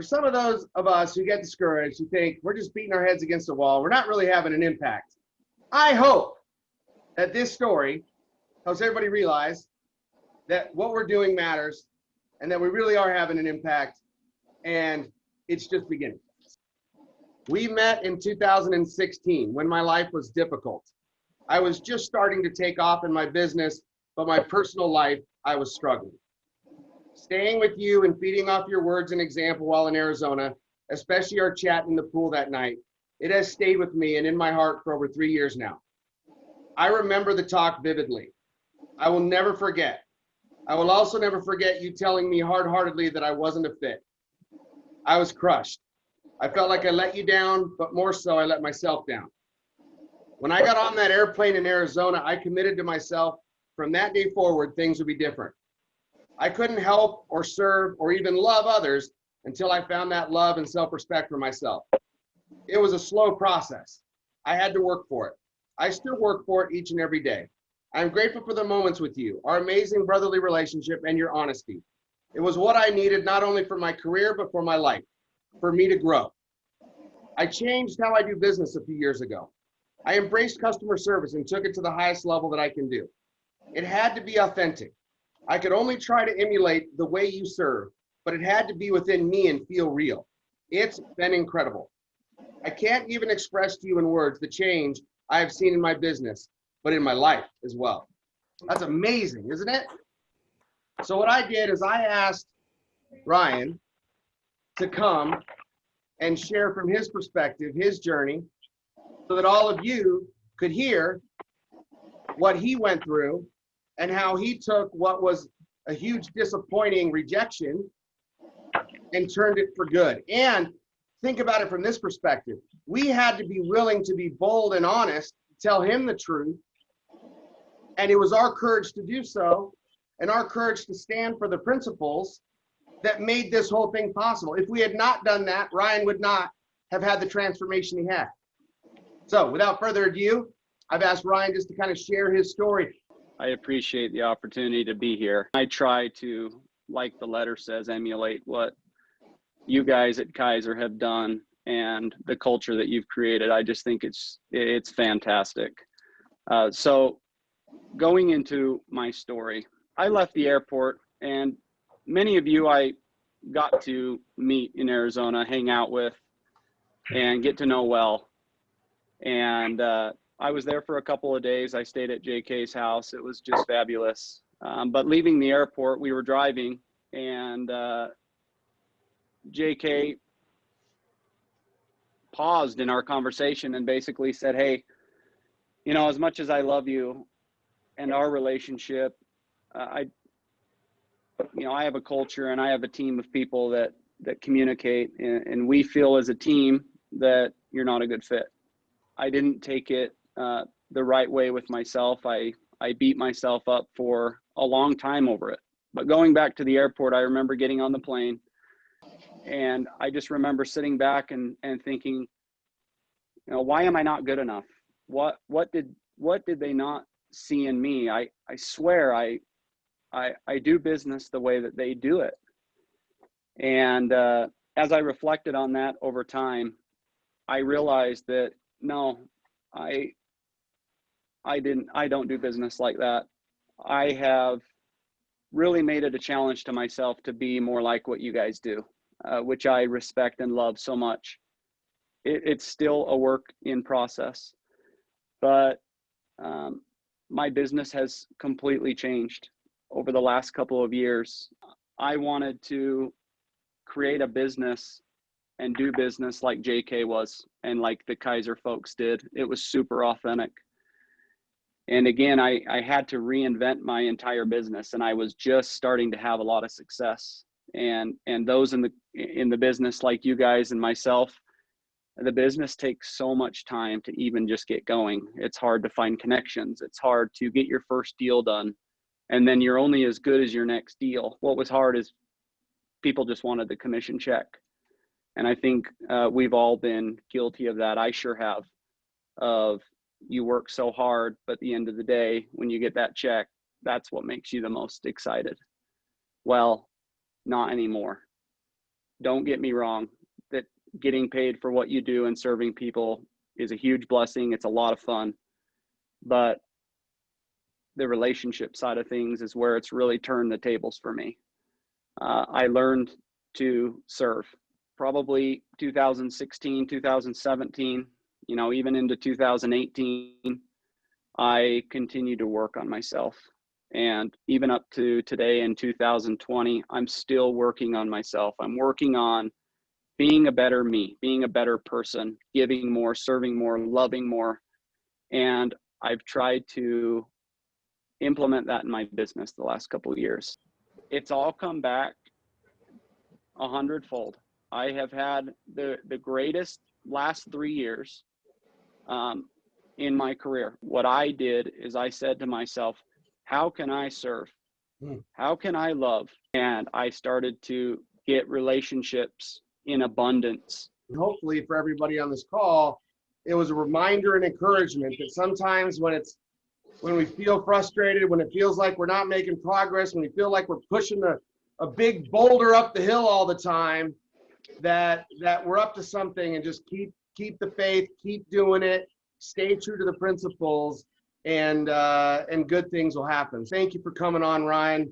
For some of those of us who get discouraged, who think we're just beating our heads against the wall, we're not really having an impact. I hope that this story helps everybody realize that what we're doing matters and that we really are having an impact, and it's just beginning. We met in 2016 when my life was difficult. I was just starting to take off in my business, but my personal life, I was struggling. Staying with you and feeding off your words and example while in Arizona, especially our chat in the pool that night, it has stayed with me and in my heart for over 3 years now. I remember the talk vividly. I will never forget. I will also never forget you telling me hard-heartedly that I wasn't a fit. I was crushed. I felt like I let you down, but more so, I let myself down. When I got on that airplane in Arizona, I committed to myself from that day forward, things would be different. I couldn't help or serve or even love others until I found that love and self-respect for myself. It was a slow process. I had to work for it. I still work for it each and every day. I'm grateful for the moments with you, our amazing brotherly relationship, and your honesty. It was what I needed not only for my career, but for my life, for me to grow. I changed how I do business a few years ago. I embraced customer service and took it to the highest level that I can do. It had to be authentic. I could only try to emulate the way you serve, but it had to be within me and feel real. It's been incredible. I can't even express to you in words the change I have seen in my business, but in my life as well. That's amazing, isn't it? So what I did is I asked Ryan to come and share from his perspective, his journey, so that all of you could hear what he went through and how he took what was a huge disappointing rejection and turned it for good. And think about it from this perspective. We had to be willing to be bold and honest, tell him the truth. And it was our courage to do so and our courage to stand for the principles that made this whole thing possible. If we had not done that, Ryan would not have had the transformation he had. So without further ado, I've asked Ryan just to kind of share his story. I appreciate the opportunity to be here. I try to, like the letter says, emulate what you guys at Kaiser have done and the culture that you've created. I just think it's fantastic. So going into my story, I left the airport, and many of you I got to meet in Arizona, hang out with, and get to know well. And I was there for a couple of days. I stayed at JK's house. It was just fabulous. But leaving the airport, we were driving, and JK paused in our conversation and basically said, "Hey, you know, as much as I love you and our relationship, I have a culture and I have a team of people that communicate, and we feel as a team that you're not a good fit." I didn't take it the right way with myself. I beat myself up for a long time over it. But going back to the airport, I remember getting on the plane, and I just remember sitting back and thinking, you know, why am I not good enough? What did they not see in me? I swear I do business the way that they do it. And as I reflected on that over time, I realized that no, I don't do business like that. I have really made it a challenge to myself to be more like what you guys do, which I respect and love so much. It's still a work in process, but my business has completely changed over the last couple of years. I wanted to create a business and do business like JK was and like the Kaiser folks did. It was super authentic. And again, I had to reinvent my entire business, and I was just starting to have a lot of success. And those in the business like you guys and myself, the business takes so much time to even just get going. It's hard to find connections. It's hard to get your first deal done. And then you're only as good as your next deal. What was hard is people just wanted the commission check. And I think we've all been guilty of that. I sure have, of you work so hard, but at the end of the day, when you get that check, that's what makes you the most excited. Well, not anymore. don't get me wrong, that getting paid for what you do and serving people is a huge blessing. It's a lot of fun, but the relationship side of things is where it's really turned the tables for me. I learned to serve probably 2016, 2017, even into 2018. I continued to work on myself. And even up to today in 2020, I'm still working on myself. I'm working on being a better me, being a better person, giving more, serving more, loving more. And I've tried to implement that in my business the last couple of years. It's all come back 100-fold. I have had the greatest last 3 years in my career. What I did is I said to myself, how can I serve? How can I love? And I started to get relationships in abundance. Hopefully for everybody on this call, it was a reminder and encouragement that sometimes when we feel frustrated, when it feels like we're not making progress, when we feel like we're pushing a big boulder up the hill all the time, that we're up to something, and just keep the faith, keep doing it, stay true to the principles, and good things will happen. Thank you for coming on, Ryan.